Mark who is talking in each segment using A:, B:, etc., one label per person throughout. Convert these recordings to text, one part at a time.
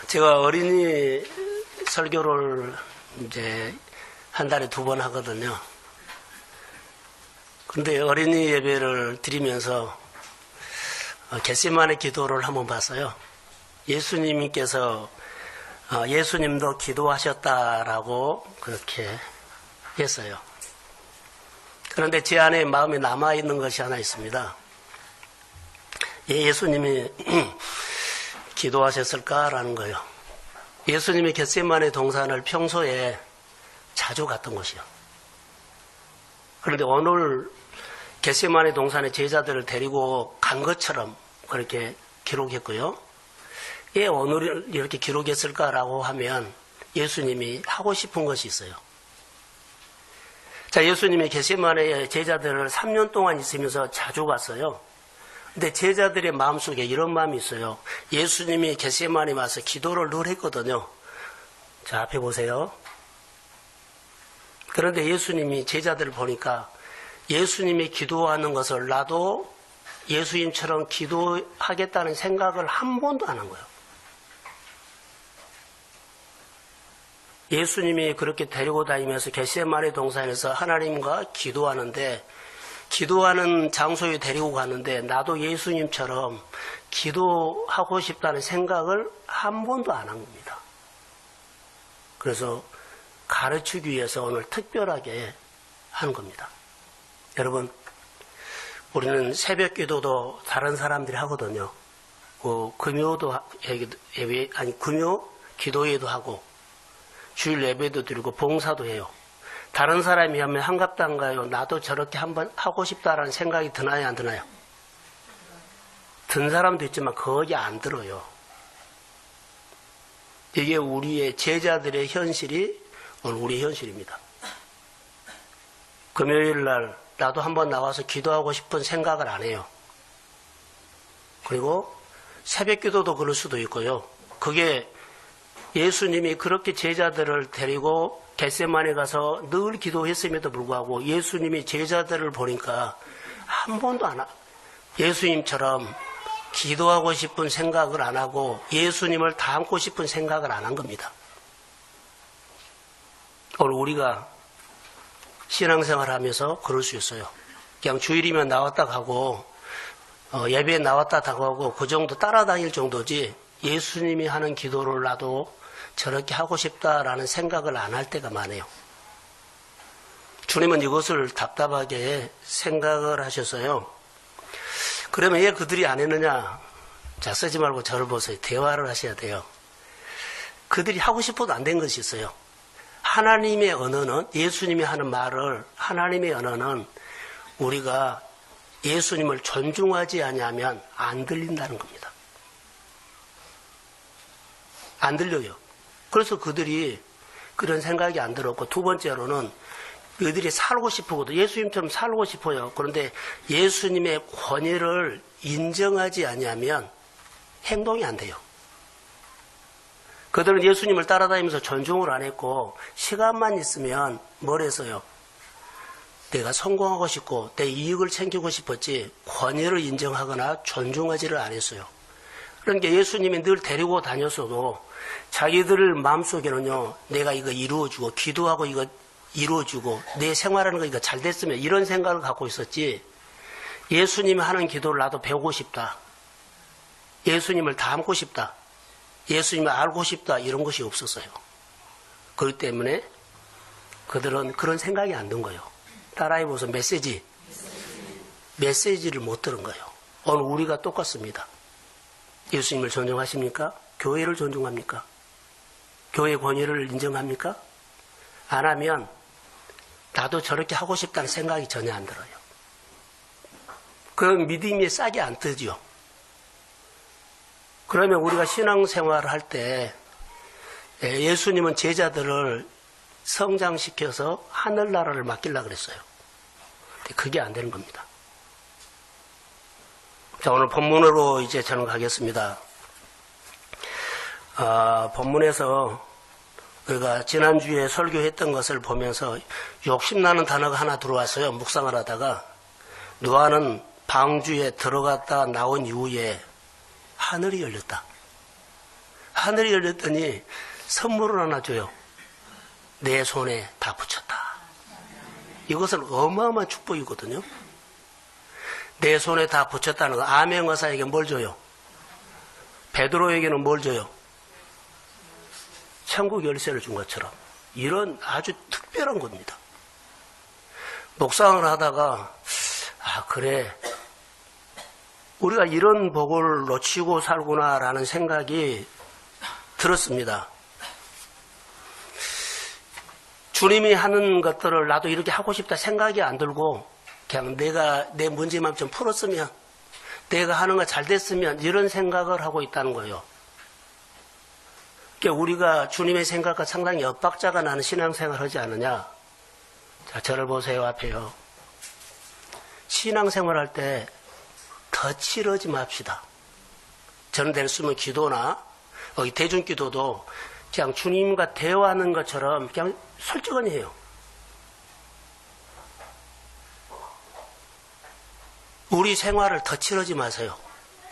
A: 제가 어린이 설교를 이제 한 달에 2번 하거든요. 근데 어린이 예배를 드리면서 겟세마네 기도를 한번 봤어요. 예수님께서 예수님도 기도하셨다라고 그렇게 했어요. 그런데 제 안에 마음에 남아있는 것이 하나 있습니다. 예수님이 기도하셨을까라는 거예요. 예수님이 겟세마네 동산을 평소에 자주 갔던 곳이요. 그런데 오늘 겟세마네 동산에 제자들을 데리고 간 것처럼 그렇게 기록했고요. 왜 오늘 이렇게 기록했을까라고 하면 예수님이 하고 싶은 것이 있어요. 자, 예수님이 겟세마네에 제자들을 3년 동안 있으면서 자주 갔어요. 근데 제자들의 마음속에 이런 마음이 있어요. 예수님이 겟세마네 와서 기도를 늘 했거든요. 자, 앞에 보세요. 그런데 예수님이 제자들을 보니까 예수님이 기도하는 것을 나도 예수님처럼 기도하겠다는 생각을 한 번도 안 한 거예요. 예수님이 그렇게 데리고 다니면서 겟세마네 동산에서 하나님과 기도하는데, 기도하는 장소에 데리고 갔는데 나도 예수님처럼 기도하고 싶다는 생각을 한 번도 안 한 겁니다. 그래서 가르치기 위해서 오늘 특별하게 한 겁니다. 여러분, 우리는 새벽 기도도 다른 사람들이 하거든요. 금요 기도회도 하고 주일 예배도 드리고 봉사도 해요. 다른 사람이 하면 한갑단가요? 나도 저렇게 한번 하고 싶다라는 생각이 드나요, 안 드나요? 든 사람도 있지만 거의 안 들어요. 이게 우리의 제자들의 현실이 오늘 우리의 현실입니다. 금요일 날 나도 한번 나와서 기도하고 싶은 생각을 안 해요. 그리고 새벽 기도도 그럴 수도 있고요. 그게 예수님이 그렇게 제자들을 데리고 겟세마네 가서 늘 기도했음에도 불구하고 예수님이 제자들을 보니까 한 번도 예수님처럼 기도하고 싶은 생각을 안 하고 예수님을 닮고 싶은 생각을 안 한 겁니다. 오늘 우리가 신앙생활 하면서 그럴 수 있어요. 그냥 주일이면 나왔다 가고 예배에 나왔다 가고 그 정도 따라다닐 정도지 예수님이 하는 기도를 나도 저렇게 하고 싶다라는 생각을 안 할 때가 많아요. 주님은 이것을 답답하게 생각을 하셔서요. 그러면 왜 그들이 안 했느냐? 자, 쓰지 말고 저를 보세요. 대화를 하셔야 돼요. 그들이 하고 싶어도 안 된 것이 있어요. 하나님의 언어는, 예수님이 하는 말을, 하나님의 언어는 우리가 예수님을 존중하지 않으면 안 들린다는 겁니다. 안 들려요. 그래서 그들이 그런 생각이 안 들었고, 두 번째로는 그들이 살고 싶거든. 예수님처럼 살고 싶어요. 그런데 예수님의 권위를 인정하지 않으면 행동이 안 돼요. 그들은 예수님을 따라다니면서 존중을 안 했고, 시간만 있으면 뭘 했어요? 내가 성공하고 싶고 내 이익을 챙기고 싶었지 권위를 인정하거나 존중하지를 안 했어요. 그러니까 예수님이 늘 데리고 다녔어도 자기들 마음속에는요, 내가 이거 이루어주고 기도하고 이거 이루어주고 내 생활하는 거 이거 잘 됐으면 이런 생각을 갖고 있었지, 예수님이 하는 기도를 나도 배우고 싶다, 예수님을 닮고 싶다, 예수님을 알고 싶다, 이런 것이 없었어요. 그렇기 때문에 그들은 그런 생각이 안 든 거예요. 따라해보세요. 메시지를 못 들은 거예요. 오늘 우리가 똑같습니다. 예수님을 존중하십니까? 교회를 존중합니까? 교회 권위를 인정합니까? 안 하면 나도 저렇게 하고 싶다는 생각이 전혀 안 들어요. 그럼 믿음이 싹이 안 뜨죠. 그러면 우리가 신앙생활을 할 때 예수님은 제자들을 성장시켜서 하늘나라를 맡기려고 그랬어요. 근데 그게 안 되는 겁니다. 자, 오늘 본문으로 이제 저는 가겠습니다. 본문에서 우리가 지난주에 설교했던 것을 보면서 욕심나는 단어가 하나 들어왔어요. 묵상을 하다가 노아는 방주에 들어갔다 나온 이후에 하늘이 열렸다. 하늘이 열렸더니 선물을 하나 줘요. 내 손에 다 붙였다. 이것은 어마어마한 축복이거든요. 내 손에 다 붙였다는 거. 암행어사에게 뭘 줘요? 베드로에게는 뭘 줘요? 천국 열쇠를 준 것처럼. 이런 아주 특별한 겁니다. 묵상을 하다가 그래, 우리가 이런 복을 놓치고 살구나라는 생각이 들었습니다. 주님이 하는 것들을 나도 이렇게 하고 싶다 생각이 안 들고 그냥 내가 내 문제만 좀 풀었으면, 내가 하는 거 잘 됐으면, 이런 생각을 하고 있다는 거예요. 그러니까 우리가 주님의 생각과 상당히 엇박자가 나는 신앙생활을 하지 않느냐. 자, 저를 보세요. 앞에요. 신앙생활 할 때 더 치러지 맙시다. 저는 될 수 있으면 기도나 대중기도도 그냥 주님과 대화하는 것처럼 그냥 솔직하게 해요. 우리 생활을 더 치러지 마세요.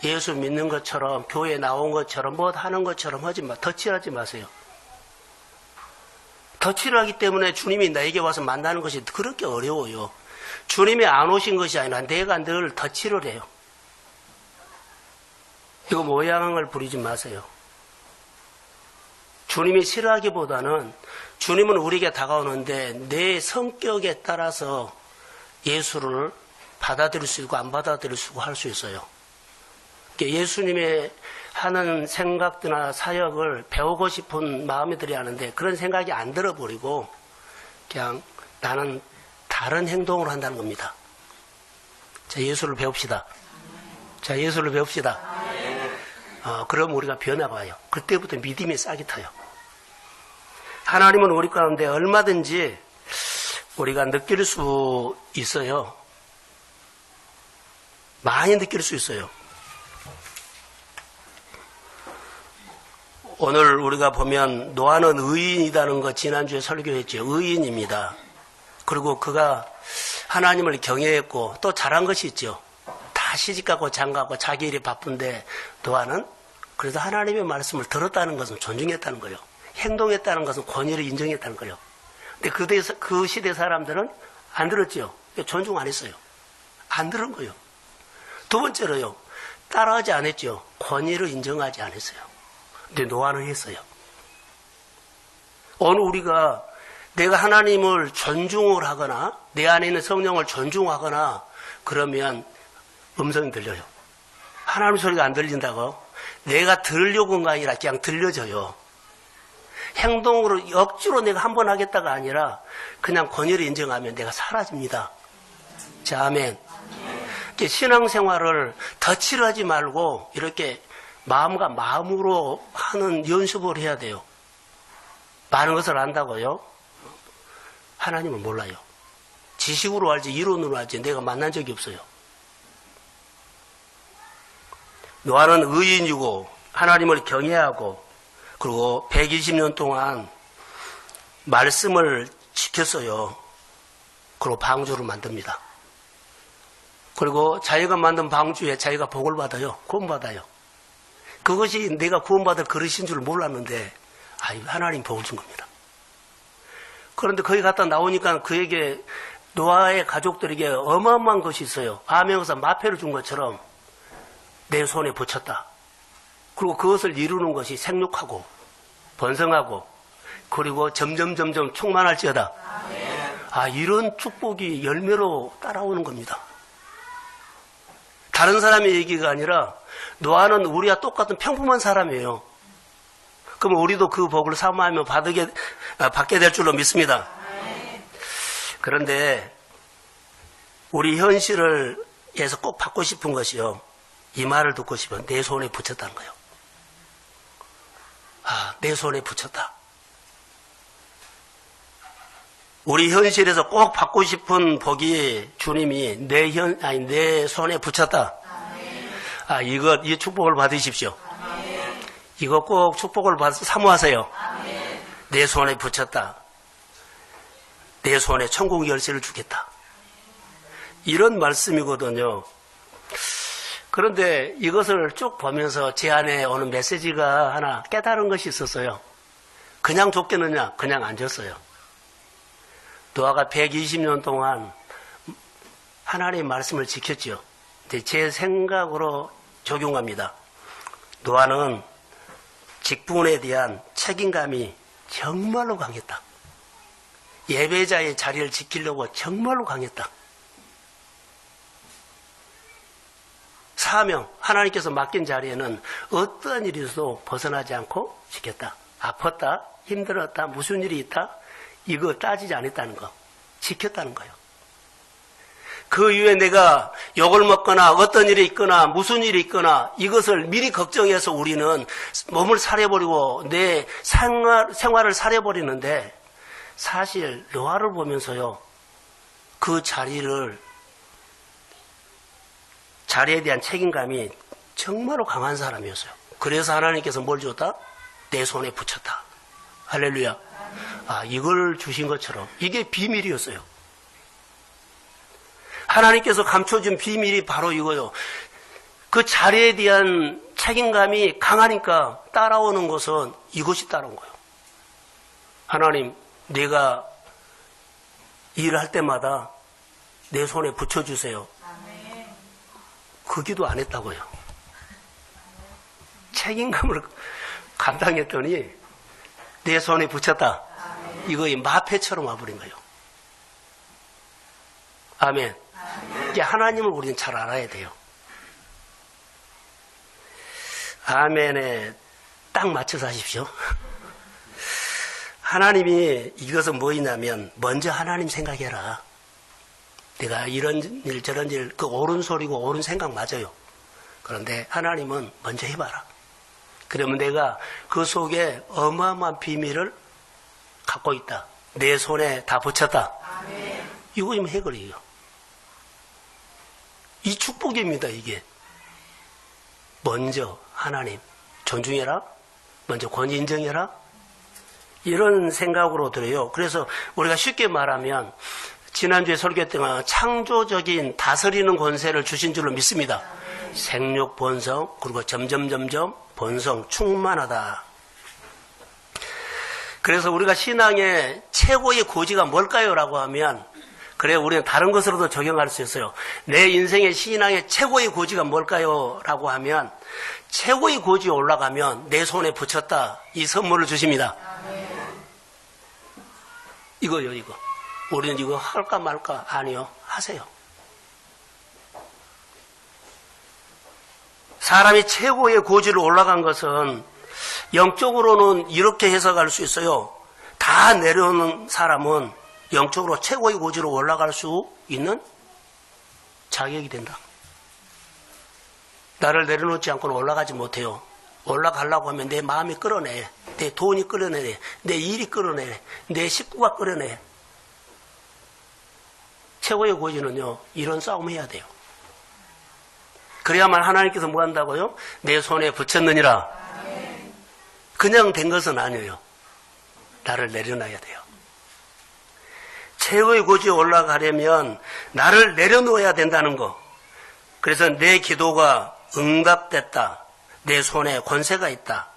A: 예수 믿는 것처럼, 교회 나온 것처럼, 뭐 하는 것처럼 하지 마. 더 치러지 마세요. 더 치러하기 때문에 주님이 나에게 와서 만나는 것이 그렇게 어려워요. 주님이 안 오신 것이 아니라 내가 늘 더 치러래요. 이거 모양을 부리지 마세요. 주님이 싫어하기보다는 주님은 우리에게 다가오는데 내 성격에 따라서 예수를 받아들일 수 있고 안 받아들일 수 있고 할 수 있어요. 예수님의 하는 생각이나 사역을 배우고 싶은 마음이 들어야 하는데 그런 생각이 안 들어버리고 그냥 나는 다른 행동을 한다는 겁니다. 자, 예수를 배웁시다. 자, 예수를 배웁시다. 그럼 우리가 변화봐요. 그때부터 믿음이 싹이 타요. 하나님은 우리 가운데 얼마든지 우리가 느낄 수 있어요. 많이 느낄 수 있어요. 오늘 우리가 보면 노아는 의인이라는 거 지난주에 설교했죠. 의인입니다. 그리고 그가 하나님을 경외했고 또 잘한 것이 있죠. 다 시집가고 장가고 자기 일이 바쁜데 노아는 그래도 하나님의 말씀을 들었다는 것은 존중했다는 거예요. 행동했다는 것은 권위를 인정했다는 거예요. 근데 그 시대 사람들은 안 들었죠. 존중 안 했어요. 안 들은 거예요. 두 번째로요. 따라하지 않았죠. 권위를 인정하지 않았어요. 근데 노아는 했어요. 오늘 우리가 내가 하나님을 존중을 하거나 내 안에 있는 성령을 존중하거나 그러면 음성이 들려요. 하나님 소리가 안 들린다고? 내가 들으려고 한 거 아니라 그냥 들려져요. 행동으로 억지로 내가 한 번 하겠다가 아니라 그냥 권위를 인정하면 내가 사라집니다. 자, 아멘. 신앙생활을 덧칠하지 말고 이렇게 마음과 마음으로 하는 연습을 해야 돼요. 많은 것을 안다고요? 하나님은 몰라요. 지식으로 알지 이론으로 알지 내가 만난 적이 없어요. 노아는 의인이고 하나님을 경외하고 그리고 120년 동안 말씀을 지켰어요. 그리고 방주를 만듭니다. 그리고 자기가 만든 방주에 자기가 복을 받아요. 구원받아요. 그것이 내가 구원받을 그릇인 줄 몰랐는데 하나님 복을 준 겁니다. 그런데 거기 갔다 나오니까 그에게 노아의 가족들에게 어마어마한 것이 있어요. 암행어사 마패를 준 것처럼 내 손에 붙였다. 그리고 그것을 이루는 것이 생육하고 번성하고 그리고 점점 충만할지어다. 이런 축복이 열매로 따라오는 겁니다. 다른 사람의 얘기가 아니라 노아는 우리와 똑같은 평범한 사람이에요. 그럼 우리도 그 복을 사모하면 받게 될 줄로 믿습니다. 그런데 우리 현실에서 꼭 받고 싶은 것이요. 이 말을 듣고 싶으면 내 손에 붙였다는 거예요. 내 손에 붙였다. 우리 현실에서 꼭 받고 싶은 복이 주님이 내 손에 붙였다. 이 축복을 받으십시오. 이거 꼭 축복을 받아서 사모하세요. 내 손에 붙였다. 내 손에 천국 열쇠를 주겠다. 이런 말씀이거든요. 그런데 이것을 쭉 보면서 제 안에 오는 메시지가 하나 깨달은 것이 있었어요. 그냥 줬겠느냐? 그냥 안 줬어요. 노아가 120년 동안 하나님의 말씀을 지켰죠. 제 생각으로 적용합니다. 노아는 직분에 대한 책임감이 정말로 강했다. 예배자의 자리를 지키려고 정말로 강했다. 사명, 하나님께서 맡긴 자리에는 어떠한 일이 있어도 벗어나지 않고 지켰다. 아팠다, 힘들었다, 무슨 일이 있다, 이거 따지지 않았다는 거. 지켰다는 거예요. 그 이후에 내가 욕을 먹거나 어떤 일이 있거나 무슨 일이 있거나 이것을 미리 걱정해서 우리는 몸을 사려버리고 내 생활을 사려버리는데, 사실 노아를 보면서요, 그 자리에 대한 책임감이 정말로 강한 사람이었어요. 그래서 하나님께서 뭘 줬다? 내 손에 붙였다. 할렐루야. 이걸 주신 것처럼 이게 비밀이었어요. 하나님께서 감춰준 비밀이 바로 이거요. 그 자리에 대한 책임감이 강하니까 따라오는 것은 이것이 따라온 거예요. 하나님, 내가 일을 할 때마다 내 손에 붙여주세요. 그 기도 안 했다고요. 책임감을 감당했더니 내 손에 붙였다. 이거 마패처럼 와버린 거예요. 아멘. 이게 하나님을 우리는 잘 알아야 돼요. 아멘에 딱 맞춰서 하십시오. 하나님이 이것은 뭐냐면 먼저 하나님 생각해라. 내가 이런 일 저런 일, 그 옳은 소리고 옳은 생각 맞아요. 그런데 하나님은 먼저 해봐라. 그러면 내가 그 속에 어마어마한 비밀을 갖고 있다. 내 손에 다 붙였다. 이거면 해결이에요. 이 축복입니다. 이게 먼저 하나님 존중해라. 먼저 권위 인정해라. 이런 생각으로 들어요. 그래서 우리가 쉽게 말하면 지난주에 설교 때 창조적인 다스리는 권세를 주신 줄로 믿습니다. 생육 번성, 그리고 점점 번성 충만하다. 그래서 우리가 신앙의 최고의 고지가 뭘까요? 라고 하면, 그래 우리는 다른 것으로도 적용할 수 있어요. 내 인생의 신앙의 최고의 고지가 뭘까요? 라고 하면, 최고의 고지에 올라가면 내 손에 붙였다. 이 선물을 주십니다. 이거요, 이거. 우리는 이거 할까 말까? 아니요, 하세요. 사람이 최고의 고지로 올라간 것은 영적으로는 이렇게 해석할 수 있어요. 다 내려오는 사람은 영적으로 최고의 고지로 올라갈 수 있는 자격이 된다. 나를 내려놓지 않고는 올라가지 못해요. 올라가려고 하면 내 마음이 끌어내, 내 돈이 끌어내, 내 일이 끌어내, 내 식구가 끌어내. 최고의 고지는요, 이런 싸움 해야 돼요. 그래야만 하나님께서 뭐 한다고요? 내 손에 붙였느니라. 그냥 된 것은 아니에요. 나를 내려놔야 돼요. 최고의 고지에 올라가려면 나를 내려놓아야 된다는 거. 그래서 내 기도가 응답됐다. 내 손에 권세가 있다.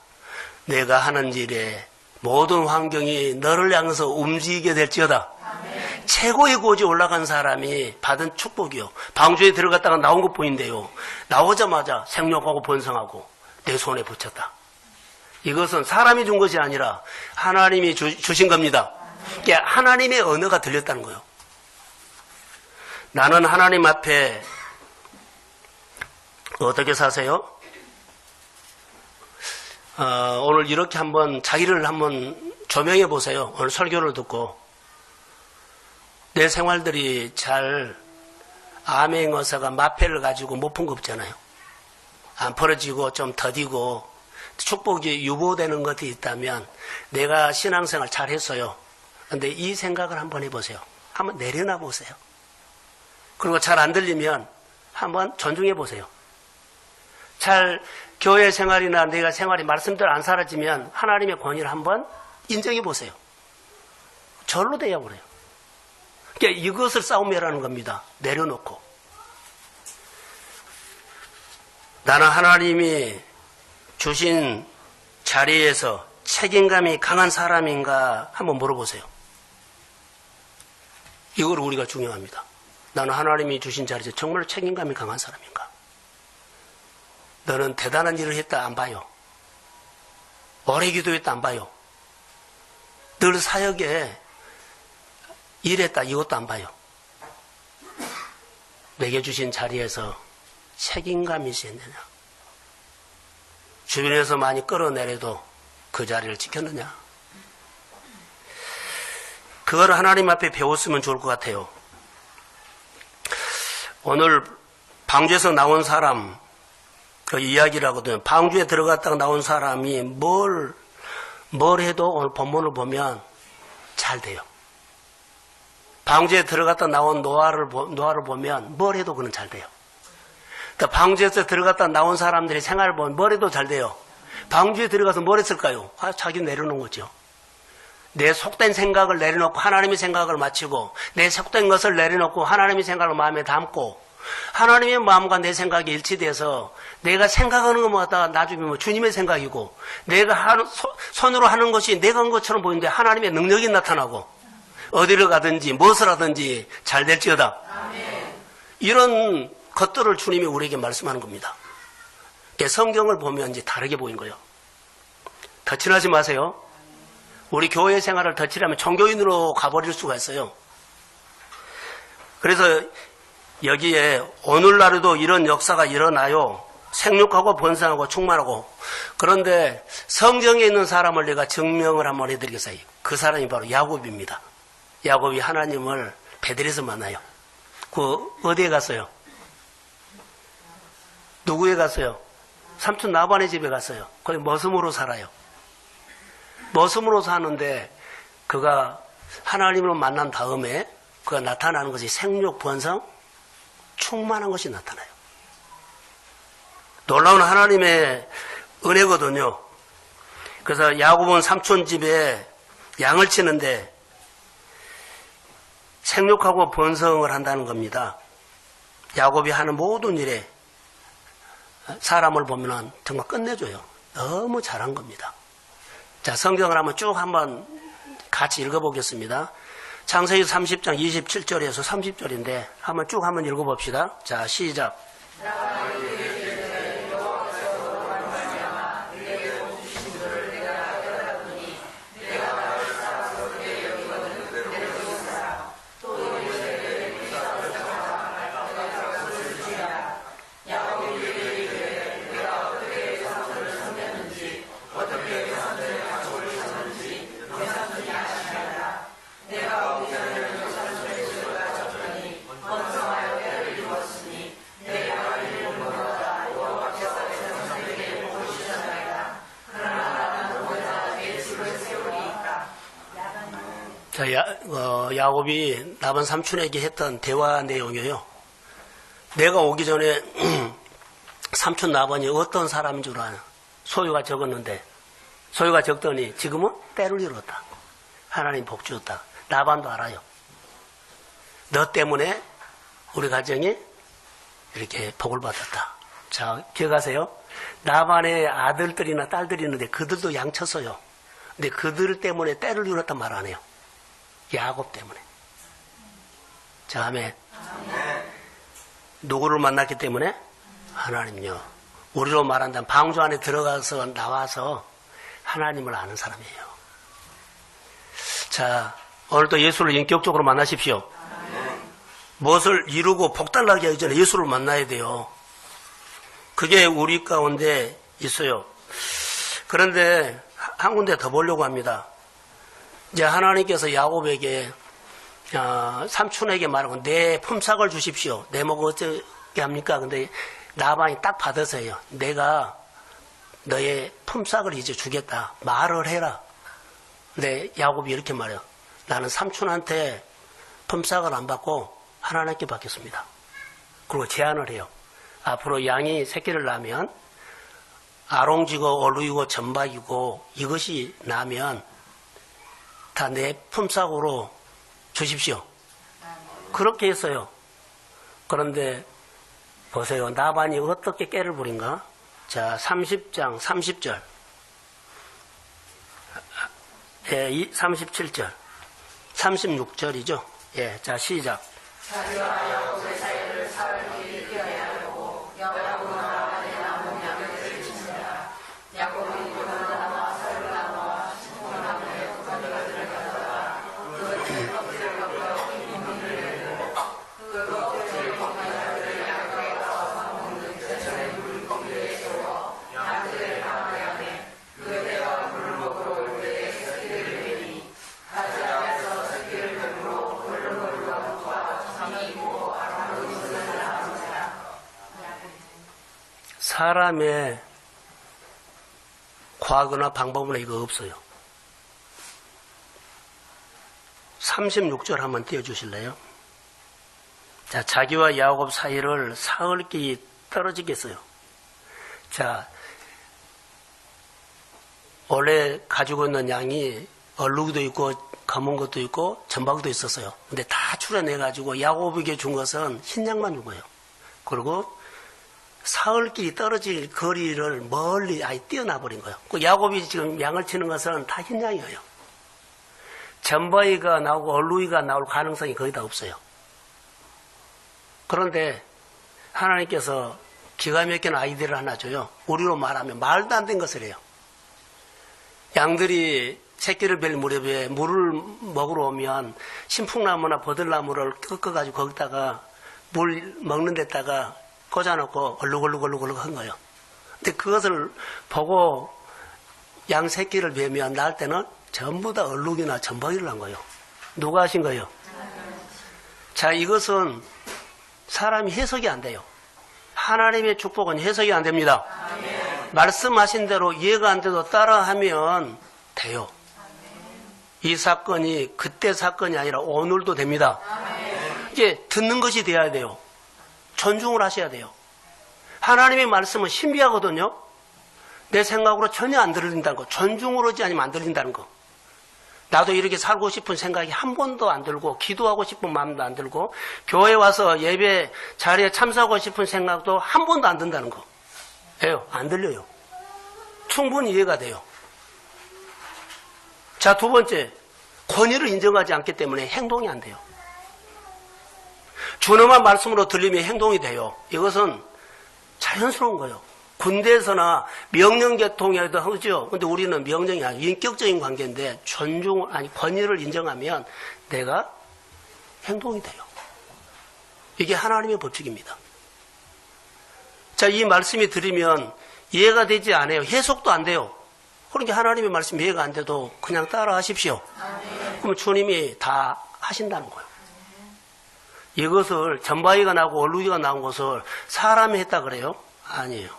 A: 내가 하는 일에 모든 환경이 너를 향해서 움직이게 될지어다. 최고의 고지에 올라간 사람이 받은 축복이요. 방주에 들어갔다가 나온 것 보인대요. 나오자마자 생육하고 번성하고 내 손에 붙였다. 이것은 사람이 준 것이 아니라 하나님이 주신 겁니다. 이게 하나님의 언어가 들렸다는 거예요. 나는 하나님 앞에 어떻게 사세요? 오늘 이렇게 한번 자기를 한번 조명해 보세요. 오늘 설교를 듣고 내 생활들이 잘 암행어사가 마패를 가지고 못 푼 거 없잖아요. 안 벌어지고 좀 더디고 축복이 유보되는 것이 있다면 내가 신앙생활 잘 했어요. 그런데 이 생각을 한번 해보세요. 한번 내려놔 보세요. 그리고 잘 안 들리면 한번 존중해 보세요. 잘 교회 생활이나 내가 생활이 말씀대로 안 사라지면 하나님의 권위를 한번 인정해 보세요. 절로 돼야 그래요. 그러니까 이것을 싸움이라는 겁니다. 내려놓고. 나는 하나님이 주신 자리에서 책임감이 강한 사람인가 한번 물어보세요. 이걸 우리가 중요합니다. 나는 하나님이 주신 자리에서 정말 책임감이 강한 사람인가? 너는 대단한 일을 했다 안 봐요. 오래 기도했다 안 봐요. 늘 사역에 일했다 이것도 안 봐요. 내게 주신 자리에서 책임감이 있었느냐? 주변에서 많이 끌어내려도 그 자리를 지켰느냐? 그걸 하나님 앞에 배웠으면 좋을 것 같아요. 오늘 방주에서 나온 사람 그 이야기를 하거든요. 방주에 들어갔다가 나온 사람이 뭘 해도 오늘 본문을 보면 잘 돼요. 방주에 들어갔다 나온 노아를 보면 뭘 해도 그는 잘 돼요. 그러니까 방주에서 들어갔다 나온 사람들의 생활을 보면 뭘 해도 잘 돼요. 방주에 들어가서 뭘 했을까요? 자기 내려놓은 거죠. 내 속된 생각을 내려놓고 하나님의 생각을 마치고 내 속된 것을 내려놓고 하나님의 생각을 마음에 담고 하나님의 마음과 내 생각이 일치돼서 내가 생각하는 것마다 나중에 주님의 생각이고 내가 손으로 하는 것이 내가 한 것처럼 보이는데 하나님의 능력이 나타나고 어디를 가든지 무엇을 하든지 잘 될지어다. 아멘. 이런 것들을 주님이 우리에게 말씀하는 겁니다. 성경을 보면 이제 다르게 보인 거예요. 덧칠하지 마세요. 우리 교회 생활을 덧칠하면 종교인으로 가버릴 수가 있어요. 그래서 여기에 오늘날에도 이런 역사가 일어나요. 생육하고 번성하고 충만하고. 그런데 성경에 있는 사람을 내가 증명을 한번 해드리겠어요. 그 사람이 바로 야곱입니다. 야곱이 하나님을 베들에서 만나요. 어디에 갔어요? 누구에 갔어요? 삼촌 라반의 집에 갔어요. 거기 머슴으로 살아요. 머슴으로 사는데 그가 하나님을 만난 다음에 그가 나타나는 것이 생육, 번성, 충만한 것이 나타나요. 놀라운 하나님의 은혜거든요. 그래서 야곱은 삼촌 집에 양을 치는데 생육하고 번성을 한다는 겁니다. 야곱이 하는 모든 일에 사람을 보면 정말 끝내줘요. 너무 잘한 겁니다. 자, 성경을 한번 같이 읽어보겠습니다. 창세기 30장 27절에서 30절인데 한번 읽어봅시다. 자, 시작. 야곱이 라반 삼촌에게 했던 대화 내용이에요. 내가 오기 전에 삼촌 라반이 어떤 사람인 줄 아냐. 소유가 적더니 지금은 때를 이뤘다. 하나님 복 주었다. 라반도 알아요. 너 때문에 우리 가정이 이렇게 복을 받았다. 자, 기억하세요. 라반의 아들들이나 딸들이 있는데 그들도 양쳤어요. 근데 그들 때문에 때를 이뤘단 말 안 해요. 야곱 때문에. 자, 아멘. 누구를 만났기 때문에? 하나님요. 우리로 말한다면 방주 안에 들어가서 나와서 하나님을 아는 사람이에요. 자, 오늘도 예수를 인격적으로 만나십시오. 무엇을 이루고 복달나게 하기 전에 예수를 만나야 돼요. 그게 우리 가운데 있어요. 그런데 한 군데 더 보려고 합니다. 이제 하나님께서 야곱에게 삼촌에게 말하고 내 품삯을 주십시오. 내 목을 어떻게 합니까? 근데 라반이 딱 받아서요. 내가 너의 품삯을 이제 주겠다. 말을 해라. 근데 야곱이 이렇게 말해요. 나는 삼촌한테 품삯을 안 받고 하나님께 받겠습니다. 그리고 제안을 해요. 앞으로 양이 새끼를 낳으면 아롱지고 얼룩이고 점박이고 이것이 나면 다 내 품삯으로 주십시오. 그렇게 했어요. 그런데 보세요. 나반이 어떻게 깨를 부린가? 자, 30장 30절. 37절. 36절이죠. 예, 자, 시작. 사람의 과거나 방법은 이거 없어요. 36절 한번 띄워주실래요? 자, 자기와 야곱 사이를 사흘길이 떨어지겠어요. 자, 원래 가지고 있는 양이 얼룩이도 있고 검은 것도 있고 전박도 있었어요. 근데 다 추려내가지고 야곱에게 준 것은 흰 양만 준 거예요. 그리고 사흘길이 떨어질 거리를 멀리 아예 뛰어나버린 거예요. 그 야곱이 지금 양을 치는 것은 다 흰 양이에요. 전바위가 나오고 얼룩이가 나올 가능성이 거의 다 없어요. 그런데 하나님께서 기가 막힌 아이디어를 하나 줘요. 우리로 말하면 말도 안 된 것을 해요. 양들이 새끼를 뵐 무렵에 물을 먹으러 오면 신풍나무나 버들나무를 꺾어가지고 거기다가 물 먹는 데다가 꽂아놓고 얼룩얼룩 한 거예요. 근데 그것을 보고 양 새끼를 뵈면 낳을 때는 전부 다 얼룩이나 전박이를 한 거예요. 누가 하신 거예요? 자, 이것은 사람이 해석이 안 돼요. 하나님의 축복은 해석이 안 됩니다. 말씀하신 대로 이해가 안 돼도 따라하면 돼요. 이 사건이 그때 사건이 아니라 오늘도 됩니다. 이제 듣는 것이 돼야 돼요. 존중을 하셔야 돼요. 하나님의 말씀은 신비하거든요. 내 생각으로 전혀 안 들린다는 거. 존중으로 하지 않으면 안 들린다는 거. 나도 이렇게 살고 싶은 생각이 한 번도 안 들고, 기도하고 싶은 마음도 안 들고, 교회 와서 예배 자리에 참석하고 싶은 생각도 한 번도 안 든다는 거. 예요. 안 들려요. 충분히 이해가 돼요. 자, 두 번째. 권위를 인정하지 않기 때문에 행동이 안 돼요. 준엄한 말씀으로 들리면 행동이 돼요. 이것은 자연스러운 거예요. 군대에서나 명령 계통에도 하죠. 근데 우리는 명령이 아니고 인격적인 관계인데 권위를 인정하면 내가 행동이 돼요. 이게 하나님의 법칙입니다. 자, 이 말씀이 들으면 이해가 되지 않아요. 해석도 안 돼요. 그러니까 하나님의 말씀이 이해가 안 돼도 그냥 따라 하십시오. 그럼 주님이 다 하신다는 거예요. 이것을 전바위가 나고 얼룩이가 나온 것을 사람이 했다 그래요? 아니에요.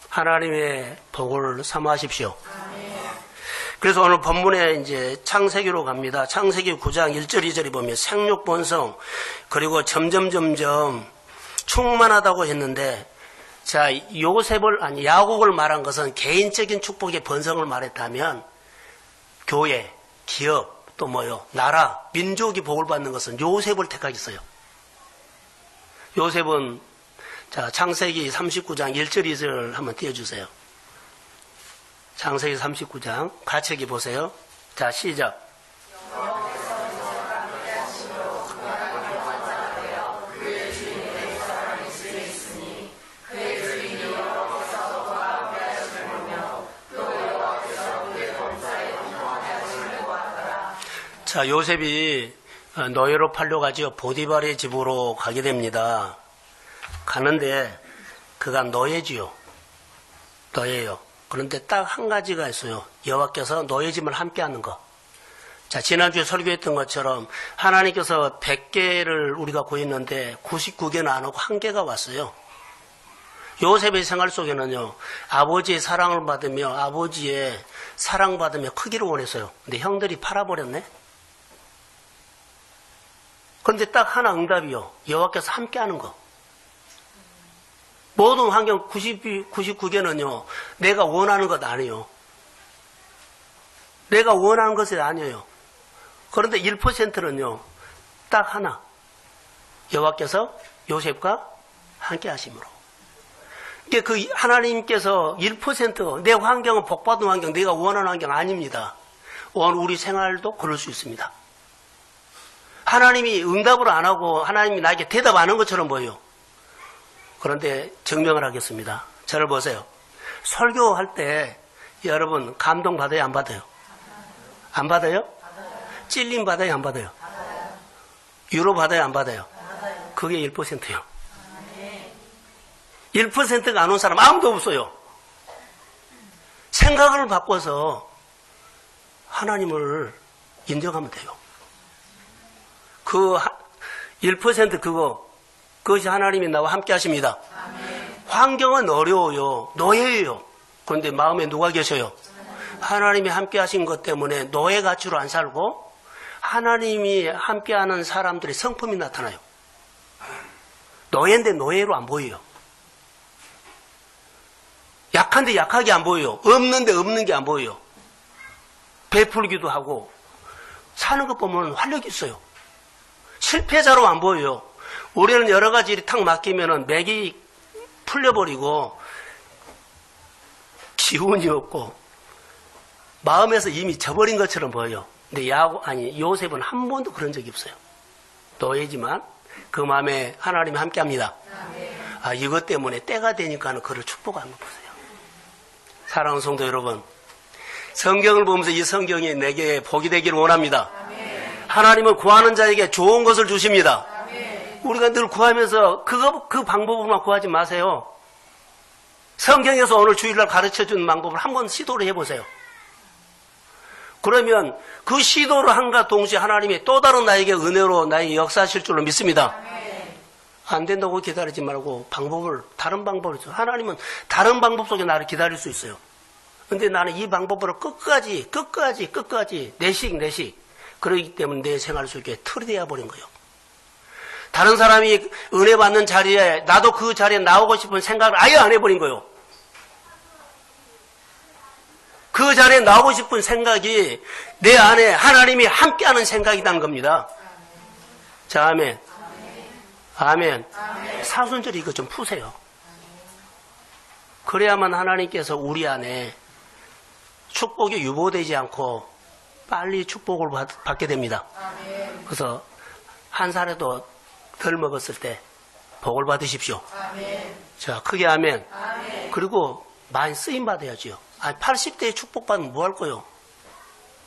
A: 하나님의 복을 삼으십시오. 그래서 오늘 본문에 이제 창세기로 갑니다. 창세기 9장 1절 2절에 보면 생육 번성 그리고 점점 충만하다고 했는데 자, 야곱을 말한 것은 개인적인 축복의 번성을 말했다면 교회, 기업, 또 나라, 민족이 복을 받는 것은 요셉을 택하겠어요. 요셉은 자, 창세기 39장 1절 2절 한번 띄워주세요. 창세기 39장 같이 여기 보세요. 자, 시작. 자, 요셉이 노예로 팔려가지고 보디발의 집으로 가게 됩니다. 가는데 그가 노예지요. 노예요. 그런데 딱 한 가지가 있어요. 여호와께서 노예짐을 함께 하는 거. 자, 지난주에 설교했던 것처럼 하나님께서 100개를 우리가 구했는데 99개는 안 오고 1개가 왔어요. 요셉의 생활 속에는요, 아버지의 사랑을 받으며 아버지의 사랑받으며 크기를 원했어요. 근데 형들이 팔아버렸네? 그런데 딱 하나 응답이요. 여호와께서 함께 하는 거. 모든 환경 99개는요, 내가 원하는 것 아니에요. 내가 원하는 것이 아니에요. 그런데 1%는요, 딱 하나. 여호와께서 요셉과 함께 하심으로. 그 하나님께서 1% 내 환경은 복받은 환경, 내가 원하는 환경 아닙니다. 오늘 우리 생활도 그럴 수 있습니다. 하나님이 응답을 안 하고 하나님이 나에게 대답 안 한 것처럼 보여요. 그런데 증명을 하겠습니다. 저를 보세요. 설교할 때 여러분 감동 받아요, 안 받아요? 안 받아요? 찔림 받아요, 안 받아요? 위로 받아요, 안 받아요? 그게 1%예요. 1%가 안 온 사람 아무도 없어요. 생각을 바꿔서 하나님을 인정하면 돼요. 그 1% 그것이 하나님이 나와 함께 하십니다. 환경은 어려워요. 노예예요. 그런데 마음에 누가 계셔요? 하나님이 함께 하신 것 때문에 노예 가치로 안 살고 하나님이 함께하는 사람들의 성품이 나타나요. 노예인데 노예로 안 보여요. 약한데 약하게 안 보여요. 없는데 없는 게 안 보여요. 베풀기도 하고 사는 것 보면 활력이 있어요. 실패자로 안 보여요. 우리는 여러 가지 일이 탁 맡기면은 맥이 풀려버리고 기운이 없고 마음에서 이미 져버린 것처럼 보여요. 근데 요셉은 한 번도 그런 적이 없어요. 노예지만 그 마음에 하나님이 함께합니다. 이것 때문에 때가 되니까는 그를 축복하는 거 보세요. 사랑하는 성도 여러분, 성경을 보면서 이 성경이 내게 복이 되기를 원합니다. 하나님은 구하는 자에게 좋은 것을 주십니다. 우리가 늘 구하면서 그 방법으로만 구하지 마세요. 성경에서 오늘 주일날 가르쳐준 방법을 한번 시도를 해보세요. 그러면 그 시도를 한과 동시에 하나님이 또 다른 나에게 은혜로 나에게 역사하실 줄로 믿습니다. 안 된다고 기다리지 말고 다른 방법을 줘. 하나님은 다른 방법 속에 나를 기다릴 수 있어요. 근데 나는 이 방법으로 끝까지 내식 그러기 때문에 내 생활 속에 틀이 되어버린 거예요. 다른 사람이 은혜 받는 자리에 나도 그 자리에 나오고 싶은 생각을 아예 안 해버린 거예요. 그 자리에 나오고 싶은 생각이 내 안에 하나님이 함께하는 생각이라는 겁니다. 자, 아멘. 아멘. 사순절에 이거 좀 푸세요. 그래야만 하나님께서 우리 안에 축복이 유보되지 않고 빨리 축복을 받게 됩니다. 그래서 한 살에도 덜 먹었을 때 복을 받으십시오. 자, 크게 아멘. 그리고 많이 쓰임 받아야지요. 80대에 축복받으면 뭐 할 거요?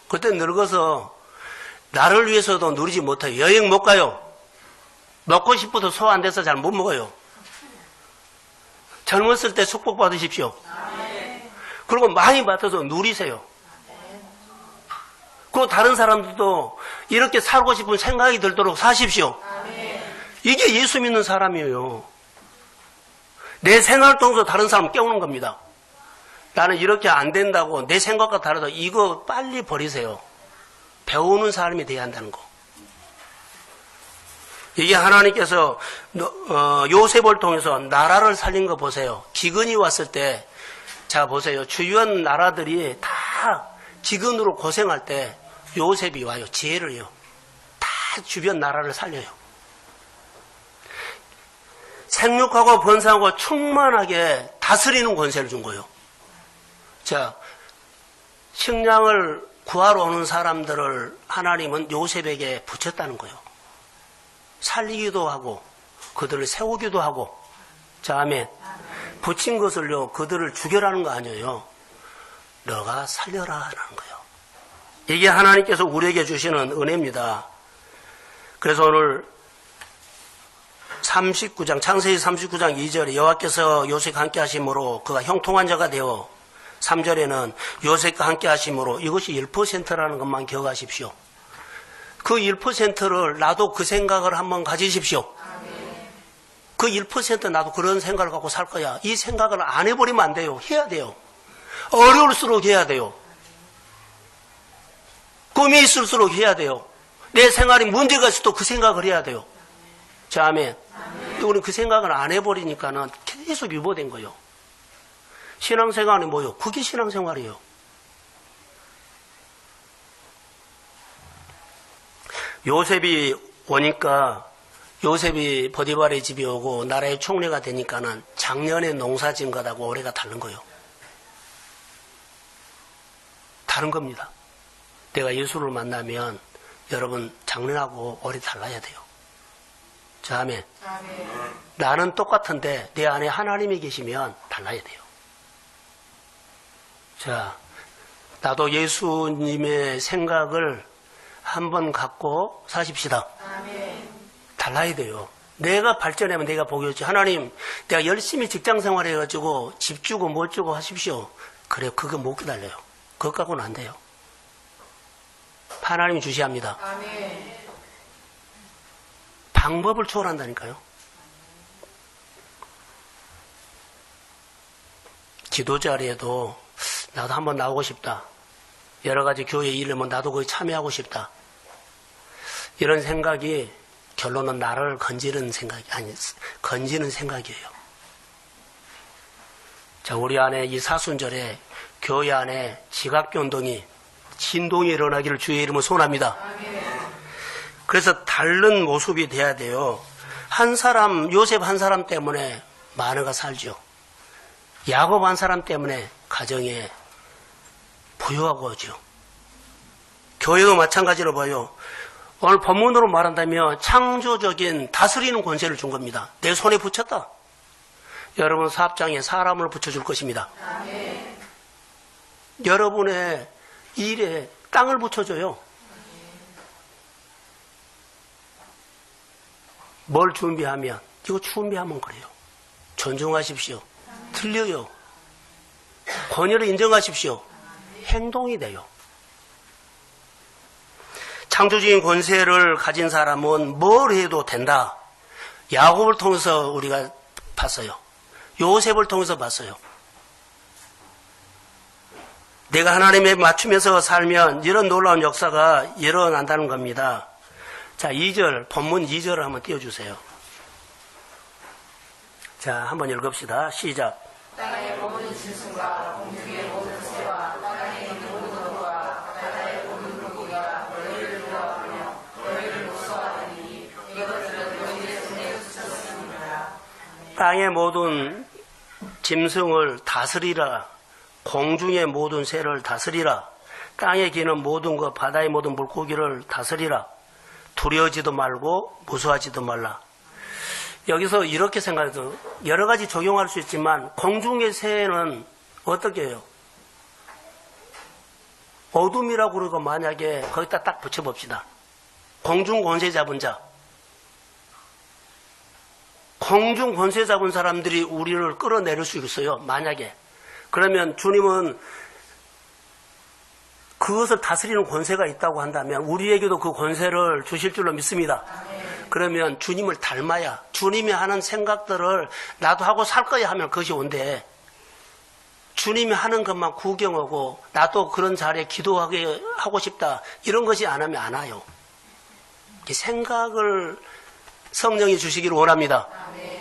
A: 그때 늙어서 나를 위해서도 누리지 못해요. 여행 못 가요. 먹고 싶어도 소화 안 돼서 잘 못 먹어요. 젊었을 때 축복 받으십시오. 그리고 많이 받아서 누리세요. 그 다른 사람들도 이렇게 살고 싶은 생각이 들도록 사십시오. 이게 예수 믿는 사람이에요. 내 생활 통해서 다른 사람 깨우는 겁니다. 나는 이렇게 안 된다고 내 생각과 다르다. 이거 빨리 버리세요. 배우는 사람이 돼야 한다는 거. 이게 하나님께서 요셉을 통해서 나라를 살린 거 보세요. 기근이 왔을 때, 자 보세요. 주변 나라들이 다 기근으로 고생할 때 요셉이 와요. 지혜를 해요. 다 주변 나라를 살려요. 생육하고 번성하고 충만하게 다스리는 권세를 준 거예요. 자, 식량을 구하러 오는 사람들을 하나님은 요셉에게 붙였다는 거예요. 살리기도 하고 그들을 세우기도 하고. 자, 아멘. 붙인 것을요 그들을 죽여라는 거 아니에요. 너가 살려라 하는 거예요. 이게 하나님께서 우리에게 주시는 은혜입니다. 그래서 오늘 39장 창세기 39장 2절에 여호와께서 요셉과 함께 하심으로 그가 형통한 자가 되어 3절에는 요셉과 함께 하심으로 이것이 1%라는 것만 기억하십시오. 그 1%를 나도 그 생각을 한번 가지십시오. 그 1% 나도 그런 생각을 갖고 살 거야. 이 생각을 안 해버리면 안 돼요. 해야 돼요. 어려울수록 해야 돼요. 꿈이 있을수록 해야 돼요. 내 생활이 문제가 있어도 그 생각을 해야 돼요. 자, 아멘. 우리는 그 생각을 안 해버리니까는 계속 유보된 거예요. 신앙생활이 뭐예요? 그게 신앙생활이에요. 요셉이 오니까 요셉이 보디발의 집에 오고 나라의 총리가 되니까는 작년에 농사 지은 것하고 올해가 다른 거예요. 다른 겁니다. 내가 예수를 만나면 여러분 작년하고 올해 달라야 돼요. 자, 아멘. 나는 똑같은데 내 안에 하나님이 계시면 달라야 돼요. 자, 나도 예수님의 생각을 한번 갖고 사십시다. 달라야 돼요. 내가 발전하면 내가 복이 없지. 하나님, 내가 열심히 직장 생활해가지고 집 주고 뭘 주고 하십시오. 그래요. 그거 못 기다려요. 그것 갖고는 안 돼요. 하나님이 주시합니다. 방법을 초월한다니까요. 기도 자리에도 나도 한번 나오고 싶다. 여러 가지 교회 일이면 나도 거기 참여하고 싶다. 이런 생각이 결론은 나를 건지는 생각이에요. 자, 우리 안에 이 사순절에 교회 안에 지각운동이 진동이 일어나기를 주의 이름으로 소원합니다. 그래서 다른 모습이 돼야 돼요. 요셉 한 사람 때문에 마누가 살죠. 야곱 한 사람 때문에 가정에 부유하고 오죠. 교회도 마찬가지로 봐요. 오늘 본문으로 말한다면 창조적인 다스리는 권세를 준 겁니다. 내 손에 붙였다. 여러분 사업장에 사람을 붙여줄 것입니다. 여러분의 일에 땅을 붙여줘요. 뭘 준비하면 이거 준비하면 그래요. 존중하십시오. 틀려요. 권위를 인정하십시오. 행동이 돼요. 창조적인 권세를 가진 사람은 뭘 해도 된다. 야곱을 통해서 우리가 봤어요. 요셉을 통해서 봤어요. 내가 하나님에 맞추면서 살면 이런 놀라운 역사가 일어난다는 겁니다. 자, 2절, 본문 2절을 한번 띄워주세요. 자, 한번 읽읍시다. 시작.
B: 땅의 모든 짐승과 공중의 모든 새와 땅에 있는 모든 것과 바다의 모든 물고기가 너희를 두려워하며 너희를 무서워하더니 이것들은 너희의 손에 붙였습니다.
A: 땅의 모든 짐승을 다스리라. 공중의 모든 새를 다스리라. 땅에 기는 모든 것, 바다의 모든 물고기를 다스리라. 두려워지도 말고 무서워하지도 말라. 여기서 이렇게 생각해서 여러 가지 적용할 수 있지만 공중의 새는 어떻게 해요? 어둠이라고 그러고 만약에 거기다 딱 붙여봅시다. 공중 권세 잡은 자. 공중 권세 잡은 사람들이 우리를 끌어내릴 수 있어요. 만약에. 그러면 주님은 그것을 다스리는 권세가 있다고 한다면 우리에게도 그 권세를 주실 줄로 믿습니다. 그러면 주님을 닮아야 주님이 하는 생각들을 나도 하고 살 거야 하면 그것이 온대. 주님이 하는 것만 구경하고 나도 그런 자리에 기도하게 하고 싶다. 이런 것이 안 하면 안 와요. 생각을 성령이 주시기를 원합니다.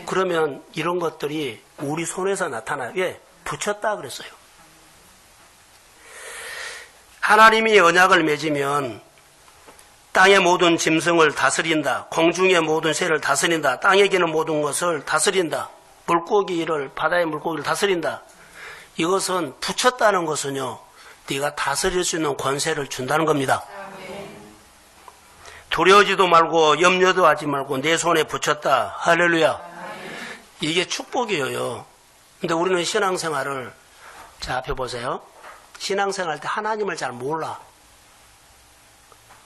A: 그러면 이런 것들이 우리 손에서 나타나요. 왜? 붙였다 그랬어요. 하나님이 언약을 맺으면 땅의 모든 짐승을 다스린다. 공중의 모든 새를 다스린다. 땅에 기는 모든 것을 다스린다. 물고기를, 바다의 물고기를 다스린다. 이것은 붙였다는 것은요, 네가 다스릴 수 있는 권세를 준다는 겁니다. 두려워지도 말고 염려도 하지 말고 내 손에 붙였다. 할렐루야. 이게 축복이에요. 근데 우리는 신앙생활을, 자, 앞에 보세요. 신앙생활 때 하나님을 잘 몰라.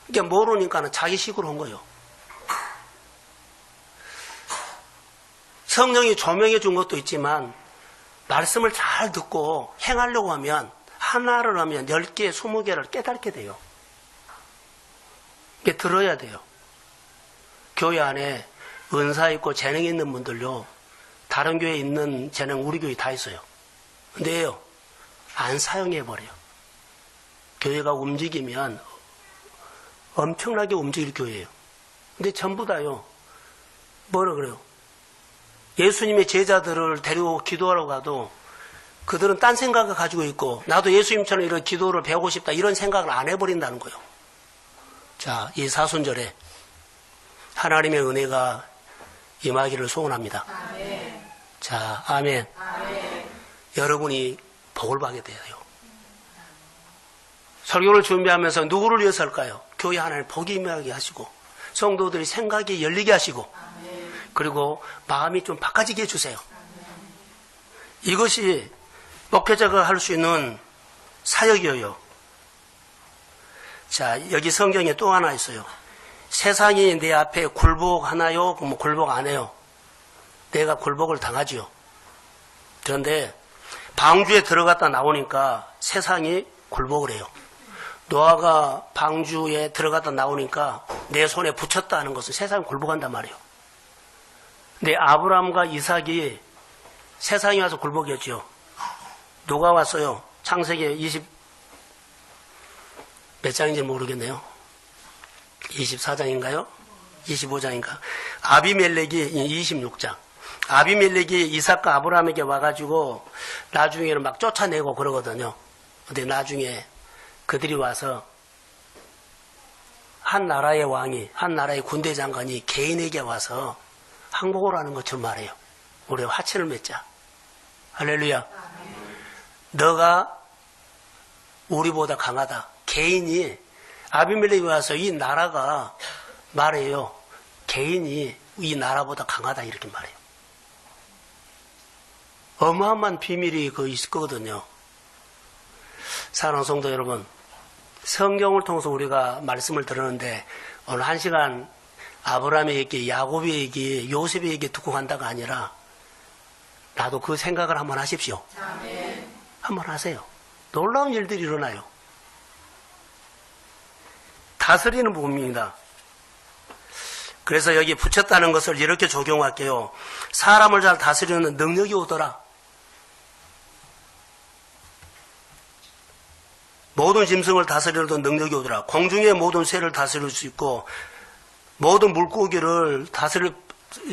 A: 이게 모르니까는 자기식으로 한 거예요. 성령이 조명해 준 것도 있지만 말씀을 잘 듣고 행하려고 하면 하나를 하면 10개, 20개를 깨닫게 돼요. 이게 들어야 돼요. 교회 안에 은사 있고 재능 있는 분들요. 다른 교회에 있는 재능 우리 교회에 다 있어요. 근데요. 안 사용해버려요. 교회가 움직이면 엄청나게 움직일 교회예요. 근데 전부 다요. 뭐라 그래요? 예수님의 제자들을 데리고 기도하러 가도 그들은 딴 생각을 가지고 있고 나도 예수님처럼 이런 기도를 배우고 싶다 이런 생각을 안 해버린다는 거예요. 자, 이 사순절에 하나님의 은혜가 임하기를 소원합니다.
B: 아멘.
A: 자, 아멘.
B: 아멘.
A: 여러분이 복을 받게 돼요. 설교를 준비하면서 누구를 위해서 할까요? 교회 하나님 복이 임하게 하시고 성도들이 생각이 열리게 하시고 그리고 마음이 좀 바꿔지게 해주세요. 이것이 목회자가 할 수 있는 사역이에요. 자, 여기 성경에 또 하나 있어요. 세상이 내 앞에 굴복하나요? 그럼 굴복 안 해요. 내가 굴복을 당하지요. 그런데 방주에 들어갔다 나오니까 세상이 굴복을 해요. 노아가 방주에 들어갔다 나오니까 내 손에 붙였다 하는 것은 세상이 굴복한단 말이에요. 근데 아브라함과 이삭이 세상에 와서 굴복했죠. 누가 왔어요? 창세기 20 몇 장인지 모르겠네요. 24장인가요? 25장인가? 아비멜렉이 26장. 아비멜렉이 이삭과 아브라함에게 와가지고 나중에는 막 쫓아내고 그러거든요. 근데 나중에 그들이 와서 한 나라의 왕이, 한 나라의 군대 장관이 개인에게 와서 항복을 하는 것처럼 말해요. 우리 화친을 맺자. 할렐루야. 너가 우리보다 강하다. 개인이 아비멜렉이 와서 이 나라가 말해요. 개인이 이 나라보다 강하다 이렇게 말해요. 어마어마한 비밀이 있을 거거든요. 사랑하는 성도 여러분, 성경을 통해서 우리가 말씀을 들었는데 오늘 한 시간 아브라함의 얘기, 야곱의 얘기, 요셉의 얘기 듣고 간다가 아니라 나도 그 생각을 한번 하십시오.
B: 아멘.
A: 한번 하세요. 놀라운 일들이 일어나요. 다스리는 부분입니다. 그래서 여기 붙였다는 것을 이렇게 적용할게요. 사람을 잘 다스리는 능력이 오더라. 모든 짐승을 다스리는 능력이 오더라. 공중의 모든 새를 다스릴 수 있고 모든 물고기를 다스릴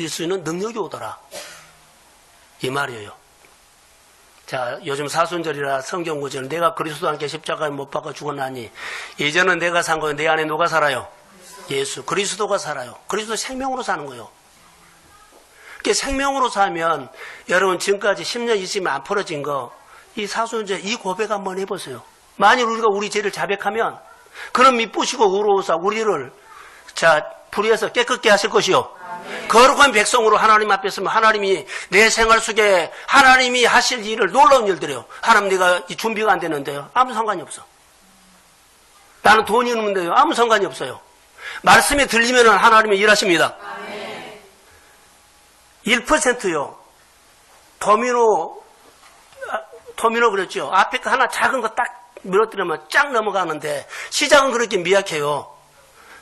A: 수 있는 능력이 오더라. 이 말이에요. 자, 요즘 사순절이라 성경구절 내가 그리스도와 함께 십자가에 못 박아 죽었나니 이제는 내가 산 거예요. 내 안에 누가 살아요? 예수. 그리스도가 살아요. 그리스도 생명으로 사는 거예요. 그게 생명으로 사면 여러분 지금까지 10년, 20년 안 풀어진 거 이 사순절 이 고백 한번 해보세요. 만일 우리가 우리 죄를 자백하면 그는 미쁘시고 의로우사 우리를 불의에서 깨끗게 하실 것이요. 거룩한 백성으로 하나님 앞에 서면 하나님이 내 생활 속에 하나님이 하실 일을 놀라운 일들이에요. 하나님 내가 준비가 안 되는데요. 아무 상관이 없어. 나는 돈이 없는데요. 아무 상관이 없어요. 말씀이 들리면 하나님이 일하십니다. 1%요. 도미노 그랬죠. 앞에 거 하나 작은 거 딱 밀어뜨리면 쫙 넘어가는데 시작은 그렇게 미약해요.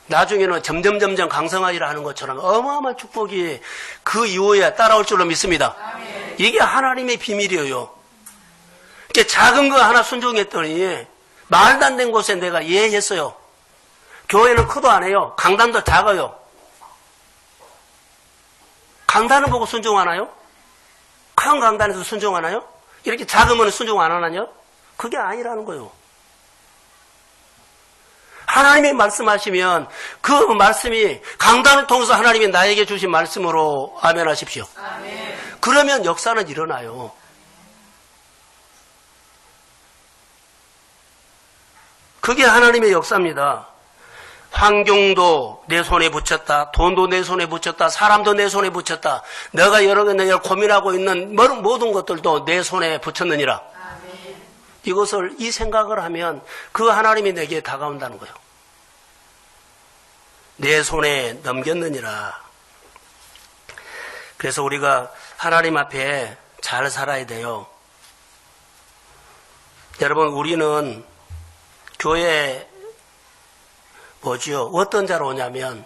A: 나중에는 점점 강성하리라 하는 것처럼 어마어마한 축복이 그 이후에 따라올 줄로 믿습니다. 이게 하나님의 비밀이에요. 이렇게 작은 거 하나 순종했더니 말도 안 된 곳에 내가 예했어요. 교회는 크도 안 해요. 강단도 작아요. 강단을 보고 순종하나요? 큰 강단에서 순종하나요? 이렇게 작으면 순종 안 하나요? 그게 아니라는 거예요. 하나님이 말씀하시면 그 말씀이 강단을 통해서 하나님이 나에게 주신 말씀으로 아멘 하십시오.
B: 아멘.
A: 그러면 역사는 일어나요. 그게 하나님의 역사입니다. 환경도 내 손에 붙였다. 돈도 내 손에 붙였다. 사람도 내 손에 붙였다. 내가 여러 개 내가 고민하고 있는 모든 것들도 내 손에 붙였느니라.
B: 아멘.
A: 이것을 이 생각을 하면 그 하나님이 내게 다가온다는 거예요. 내 손에 넘겼느니라. 그래서 우리가 하나님 앞에 잘 살아야 돼요. 여러분 우리는 교회에 어떤 자로 오냐면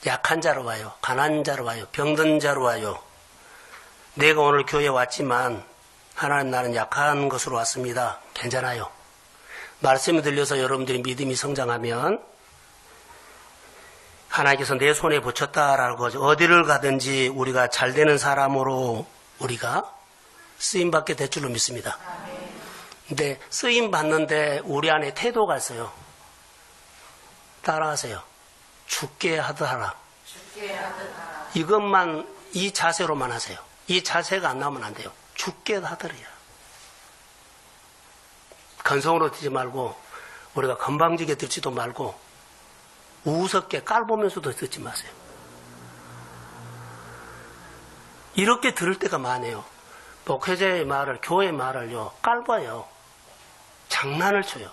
A: 약한 자로 와요. 가난한 자로 와요. 병든 자로 와요. 내가 오늘 교회에 왔지만 하나님 나는 약한 것으로 왔습니다. 괜찮아요. 말씀이 들려서 여러분들이 믿음이 성장하면 하나님께서 내 손에 붙였다라는 거죠. 어디를 가든지 우리가 잘 되는 사람으로 우리가 쓰임받게 될 줄로 믿습니다. 근데 쓰임받는데 우리 안에 태도가 있어요. 따라하세요. 죽게 하듯 하라.
B: 죽게 하듯 하라.
A: 이것만, 이 자세로만 하세요. 이 자세가 안 나오면 안 돼요. 죽게 하더래요. 건성으로 듣지 말고, 우리가 건방지게 듣지도 말고, 우습게 깔보면서도 듣지 마세요. 이렇게 들을 때가 많아요. 목회자의 말을, 교회의 말을요, 깔봐요. 장난을 쳐요.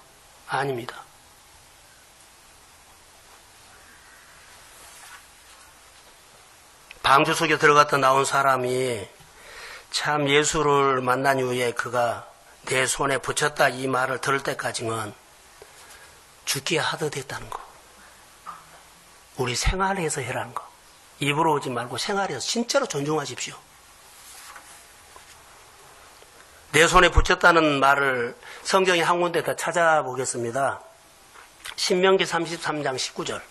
A: 아닙니다. 방주 속에 들어갔다 나온 사람이 참 예수를 만난 이후에 그가 내 손에 붙였다 이 말을 들을 때까지는 죽기에 하듯 했다는 거. 우리 생활에서 해라는 거. 입으로 오지 말고 생활에서 진짜로 존중하십시오. 내 손에 붙였다는 말을 성경에 한 군데 더 찾아보겠습니다. 신명기 33장 19절.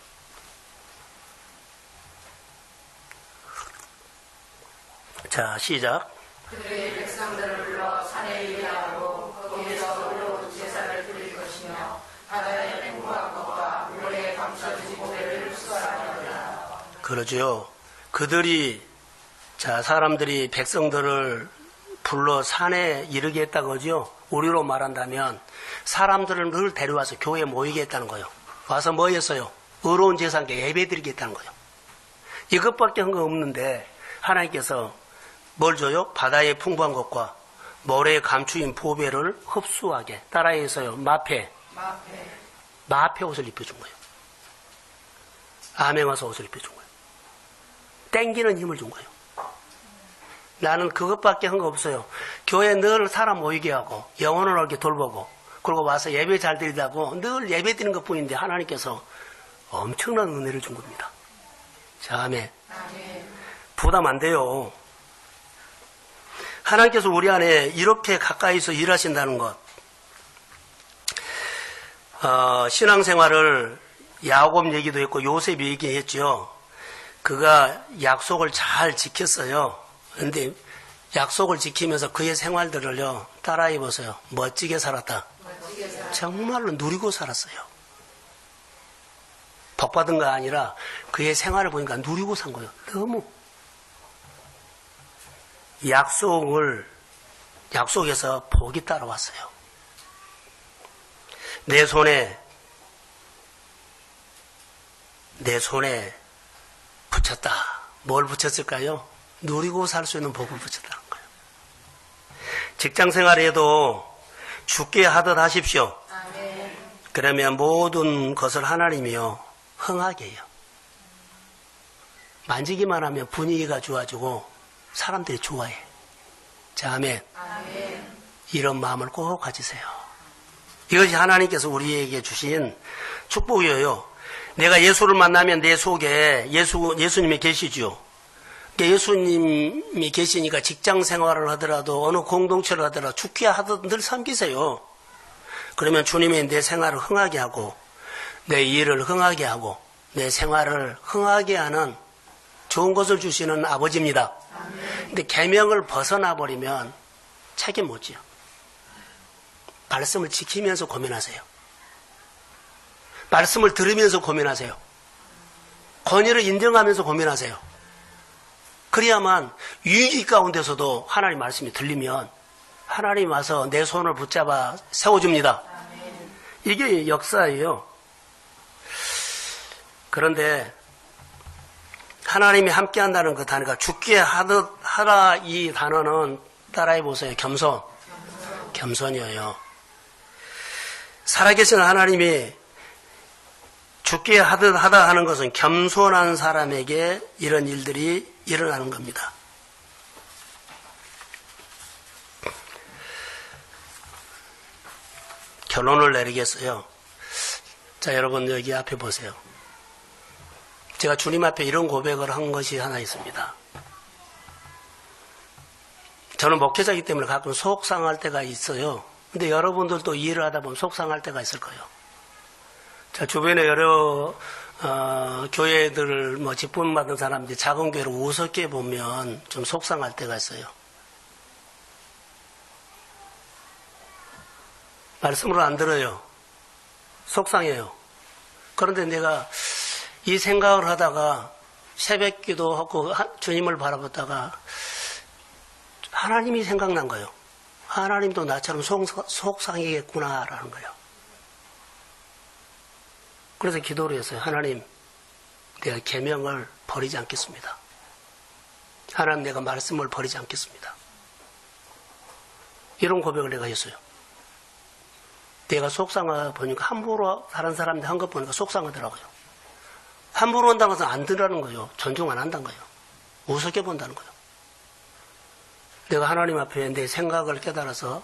A: 자, 시작.
B: 그들의 백성들을 불러 산에 이르게 하고 거기에서 의로운 제사를 드릴 것이며 바다의 풍부한 것과 물에 감싸주지 고개를 수월하리라.
A: 그러죠. 그들이, 자, 사람들이 백성들을 불러 산에 이르게 했다고 하죠. 우리로 말한다면 사람들을 늘 데려와서 교회에 모이게 했다는 거예요. 와서 뭐 했어요? 의로운 제사께 예배 드리게 했다는 거예요. 이것밖에 한 거 없는데 하나님께서 뭘 줘요? 바다의 풍부한 것과 모래에 감추인 보배를 흡수하게. 따라해서요. 마페 옷을 입혀준 거예요. 아멘와서 옷을 입혀준 거예요. 땡기는 힘을 준 거예요. 나는 그것밖에 한 거 없어요. 교회 늘 사람 모이게 하고 영혼을 얻게 돌보고 그리고 와서 예배 잘 드리다고 늘 예배 드리는 것뿐인데 하나님께서 엄청난 은혜를 준 겁니다. 자, 아멘. 부담 안 돼요. 하나님께서 우리 안에 이렇게 가까이서 일하신다는 것. 신앙생활을 야곱 얘기도 했고 요셉 얘기했죠. 그가 약속을 잘 지켰어요. 그런데 약속을 지키면서 그의 생활들을요 따라해 보세요. 멋지게 살았다. 정말로 누리고 살았어요. 복 받은 거 아니라 그의 생활을 보니까 누리고 산 거예요. 너무 약속에서 복이 따라왔어요. 내 손에 붙였다. 뭘 붙였을까요? 누리고 살 수 있는 복을 붙였다는 거예요. 직장 생활에도 죽게 하듯 하십시오. 그러면 모든 것을 하나님이요 흥하게 해요. 만지기만 하면 분위기가 좋아지고 사람들이 좋아해. 자, 아멘. 이런 마음을 꼭 가지세요. 이것이 하나님께서 우리에게 주신 축복이에요. 내가 예수를 만나면 내 속에 예수님이 계시죠. 예수님이 계시니까 직장 생활을 하더라도 어느 공동체를 하더라도 죽게 하듯 늘 섬기세요. 그러면 주님이 내 생활을 흥하게 하고 내 일을 흥하게 하고 내 생활을 흥하게 하는 좋은 것을 주시는 아버지입니다. 근데 계명을 벗어나 버리면 책임 못 지요. 말씀을 지키면서 고민하세요. 말씀을 들으면서 고민하세요. 권위를 인정하면서 고민하세요. 그래야만 위기 가운데서도 하나님 말씀이 들리면 하나님 와서 내 손을 붙잡아 세워줍니다. 이게 역사예요. 그런데 하나님이 함께한다는 그 단어가 죽게 하듯 하라 이 단어는 따라해 보세요. 겸손이에요. 살아계신 하나님이 죽게 하듯 하다 하는 것은 겸손한 사람에게 이런 일들이 일어나는 겁니다. 결론을 내리겠어요. 자, 여러분 여기 앞에 보세요. 제가 주님 앞에 이런 고백을 한 것이 하나 있습니다. 저는 목회자이기 때문에 가끔 속상할 때가 있어요. 근데 여러분들도 이 일을 하다 보면 속상할 때가 있을 거예요. 자, 주변에 여러 교회들 직분 받은 사람들이 작은 교회를 우습게 보면 좀 속상할 때가 있어요. 말씀을 안 들어요. 속상해요. 그런데 내가 이 생각을 하다가 새벽 기도하고 주님을 바라보다가 하나님이 생각난 거예요. 하나님도 나처럼 속상이겠구나라는 거예요. 그래서 기도를 했어요. 하나님, 내가 계명을 버리지 않겠습니다. 하나님, 내가 말씀을 버리지 않겠습니다. 이런 고백을 내가 했어요. 내가 속상하다 보니까 함부로 다른 사람들 한 것 보니까 속상하더라고요. 함부로 한다는 것은 안 들으라는 거예요. 존중 안 한다는 거예요. 우습게 본다는 거예요. 내가 하나님 앞에 내 생각을 깨달아서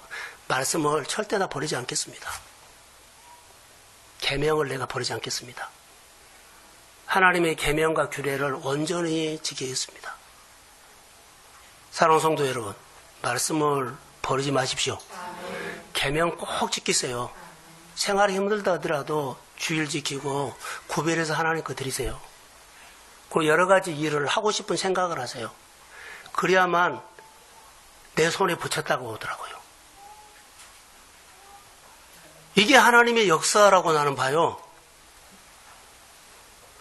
A: 말씀을 절대 다 버리지 않겠습니다. 계명을 내가 버리지 않겠습니다. 하나님의 계명과 규례를 온전히 지키겠습니다. 사랑하는 성도 여러분, 말씀을 버리지 마십시오. 계명 꼭 지키세요. 생활이 힘들다 하더라도 주일 지키고 구별해서 하나님 거 드리세요. 그리고 여러 가지 일을 하고 싶은 생각을 하세요. 그래야만 내 손에 붙였다고 오더라고요. 이게 하나님의 역사라고 나는 봐요.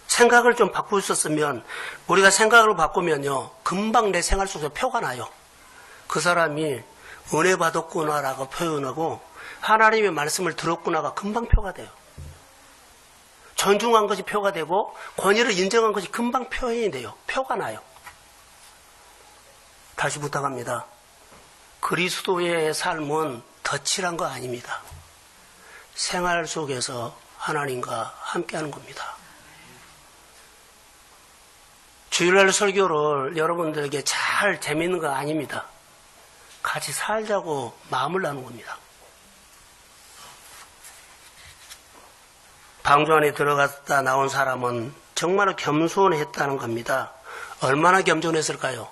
A: 생각을 좀 바꿀 수 있었으면, 우리가 생각을 바꾸면요, 금방 내 생활 속에서 표가 나요. 그 사람이 은혜 받았구나라고 표현하고 하나님의 말씀을 들었구나가 금방 표가 돼요. 존중한 것이 표가 되고 권위를 인정한 것이 금방 표현이 돼요. 표가 나요. 다시 부탁합니다. 그리스도의 삶은 덧칠한 거 아닙니다. 생활 속에서 하나님과 함께하는 겁니다. 주일날 설교를 여러분들에게 잘 재밌는 거 아닙니다. 같이 살자고 마음을 나눈 겁니다. 방주 안에 들어갔다 나온 사람은 정말 겸손했다는 겁니다. 얼마나 겸손했을까요?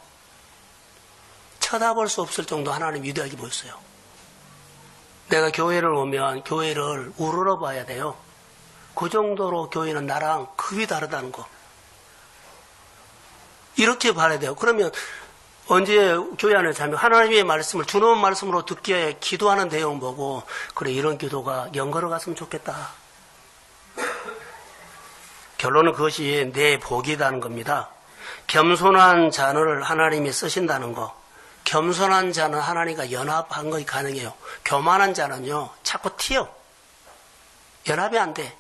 A: 쳐다볼 수 없을 정도 하나님 위대하게 보였어요. 내가 교회를 오면 교회를 우러러 봐야 돼요. 그 정도로 교회는 나랑 급이 다르다는 거. 이렇게 봐야 돼요. 그러면 언제 교회 안에 자면 하나님의 말씀을 주는 말씀으로 듣기에 기도하는 내용 보고, 그래, 이런 기도가 연걸어 갔으면 좋겠다. 결론은 그것이 내 복이라는 겁니다. 겸손한 자를 하나님이 쓰신다는 거. 겸손한 자는 하나님과 연합한 것이 가능해요. 교만한 자는요, 자꾸 튀어. 연합이 안 돼.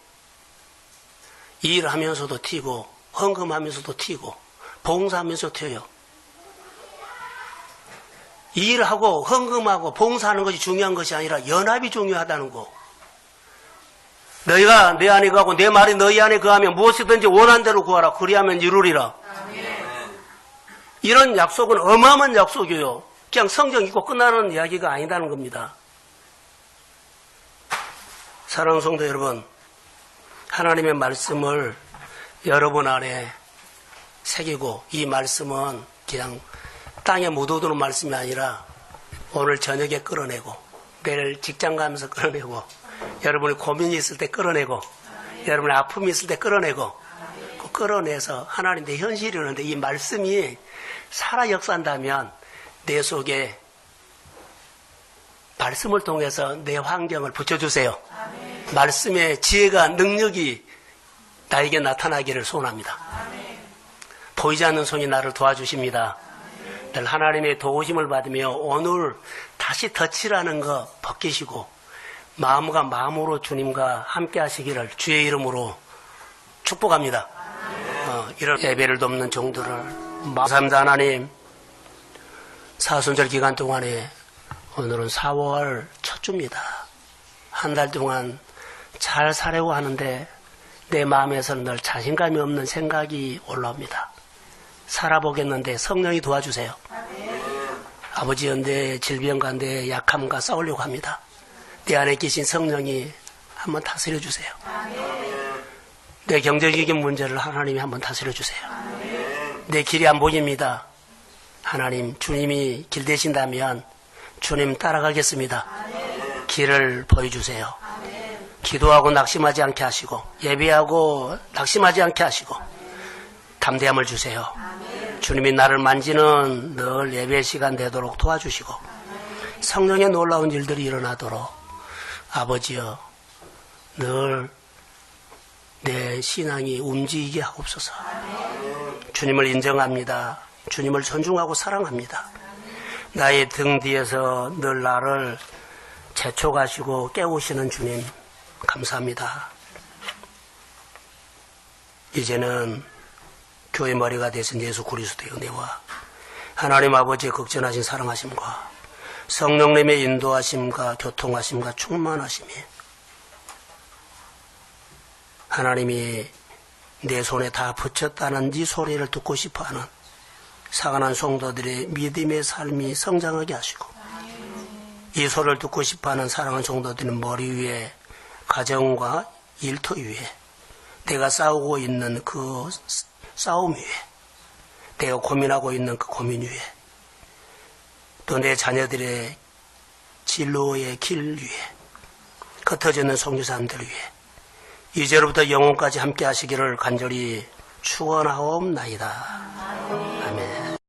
A: 일하면서도 튀고, 헌금하면서도 튀고, 봉사하면서도 튀어요. 일하고, 헌금하고, 봉사하는 것이 중요한 것이 아니라 연합이 중요하다는 거. 너희가 내 안에 거하고 내 말이 너희 안에 거하면 무엇이든지 원한 대로 구하라. 그리하면 이루리라. 이런 약속은 어마어마한 약속이에요. 그냥 성경 읽고 끝나는 이야기가 아니다는 겁니다. 사랑하는 성도 여러분, 하나님의 말씀을 여러분 안에 새기고, 이 말씀은 그냥 땅에 묻어두는 말씀이 아니라 오늘 저녁에 끌어내고, 내일 직장 가면서 끌어내고, 여러분이 고민이 있을 때 끌어내고, 여러분의 아픔이 있을 때 끌어내고, 끌어내서 하나님 내 현실이 오는데 이 말씀이 살아 역사한다면 내 속에 말씀을 통해서 내 환경을 붙여주세요. 말씀의 지혜가, 능력이 나에게 나타나기를 소원합니다. 보이지 않는 손이 나를 도와주십니다. 늘 하나님의 도우심을 받으며 오늘 다시 덧칠하는 거 벗기시고 마음과 마음으로 주님과 함께 하시기를 주의 이름으로 축복합니다. 이런 예배를 돕는 종들을 감사합니다. 하나님, 사순절 기간 동안에 오늘은 4월 첫 주입니다. 한 달 동안 잘 살려고 하는데 내 마음에서는 늘 자신감이 없는 생각이 올라옵니다. 살아보겠는데 성령이 도와주세요. 아버지여, 내 질병과 내 약함과 싸우려고 합니다. 내 안에 계신 성령이 한번 다스려 주세요. 내 경제적인 문제를 하나님이 한번 다스려 주세요. 내 길이 안 보입니다. 하나님, 주님이 길 되신다면 주님 따라가겠습니다. 길을 보여주세요. 기도하고 낙심하지 않게 하시고, 예배하고 낙심하지 않게 하시고, 담대함을 주세요. 주님이 나를 만지는 늘 예배 시간 되도록 도와주시고, 성령의 놀라운 일들이 일어나도록 아버지여, 늘 내 신앙이 움직이게 하옵소서. 주님을 인정합니다. 주님을 존중하고 사랑합니다. 나의 등 뒤에서 늘 나를 재촉하시고 깨우시는 주님 감사합니다. 이제는 교회 머리가 되신 예수 그리스도의 은혜와 하나님 아버지의 극진하신 사랑하심과 성령님의 인도하심과 교통하심과 충만하심이 하나님이 내 손에 다 붙였다는 이 소리를 듣고 싶어하는 사랑하는 성도들의 믿음의 삶이 성장하게 하시고 이 소리를 듣고 싶어하는 사랑하는 성도들의 머리 위에 가정과 일터 위에 내가 싸우고 있는 그 싸움 위에 내가 고민하고 있는 그 고민 위에 또 내 자녀들의 진로의 길 위에 흩어지는 선교사님들 위에 이제로부터 영혼까지 함께 하시기를 간절히 축원하옵나이다.